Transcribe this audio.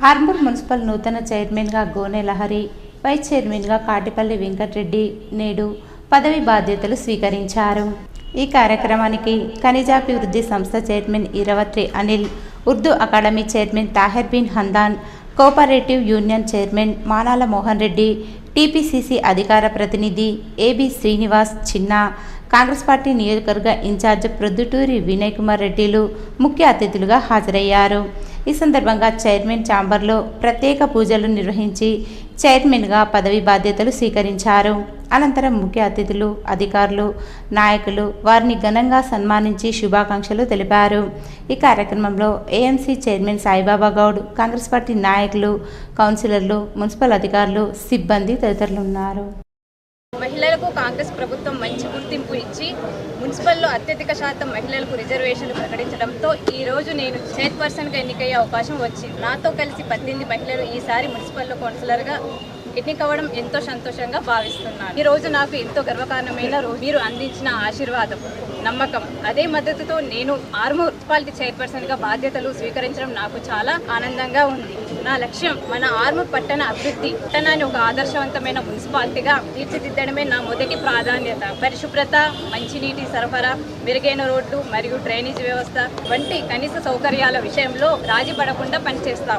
Armoor municipal నూతన చైర్మన్గా గోనె లహరి, వైస్ చైర్మన్గా కాటిపల్లి వెంకటరెడ్డి నేడు పదవి బాధ్యతలు స్వీకరించారు. ఈ కార్యక్రమానికి ఖనిజాభివృద్ధి సంస్థ chairman Iravatri Anil, Urdu academy chairman Tahir Bin Hamdan, cooperative union chairman Manala Mohan Reddy, TPCC అధికార ప్రతినిధి AB Srinivas Chinna, Congress party నియోజకవర్గ ఇన్ఛార్జ్ ప్రొద్దుటూరి వినయ్ కుమార్ రెడ్డిలు ముఖ్య అతిథులుగా హాజరయ్యారు. ఈ సందర్భంగా చైర్మన్ ఛాంబర్లో ప్రత్యేక పూజలు నిర్వహించి చైర్మన్గా పదవి బాధ్యతలు స్వీకరించారు. అనంతరం ముఖ్య అతిథులు, అధికారులు, నాయకులు వారిని ఘనంగా సన్మానించి శుభాకాంక్షలు తెలిపారు. ఈ కార్యక్రమంలో AMC chairman Saibaba Goud, Congress party నాయకులు, కౌన్సిలర్లు, మున్సిపల్ అధికారులు, సిబ్బంది తదితరులు ఉన్నారు. మహిళలకు కాంగ్రెస్ ప్రభుత్వం మంచి గుర్తింపు ఇచ్చి మున్సిపల్లో అత్యధిక శాతం మహిళలకు రిజర్వేషన్లు ప్రకటించడంతో ఈ రోజు నేను చైర్పర్సన్గా ఎన్నికయ్యే అవకాశం వచ్చింది. నాతో కలిసి 18 మహిళలు ఈసారి మున్సిపల్లో కౌన్సిలర్గా ఎన్నికవ్వడం ఎంతో సంతోషంగా భావిస్తున్నాను. ఈ రోజు నాకు ఎంతో గర్వకారణమైన రోజు. మీరు అందించిన ఆశీర్వాదం, నమ్మకం, అదే మద్దతుతో నేను ఆర్మూర్ మున్సిపాలిటీ చైర్పర్సన్గా బాధ్యతలు స్వీకరించడం నాకు చాలా ఆనందంగా ఉంది. నా లక్ష్యం మన ఆర్మూర్ పట్టణ అభివృద్ధి, పట్టణాన్ని ఒక ఆదర్శవంతమైన మున్సిపాలిటీగా తీర్చిదిద్దడమే నా మొదటి ప్రాధాన్యత. పరిశుభ్రత, మంచినీటి సరఫరా, మెరుగైన రోడ్లు మరియు డ్రైనేజీ వ్యవస్థ వంటి కనీస సౌకర్యాల విషయంలో రాజీ పడకుండా పనిచేస్తాం.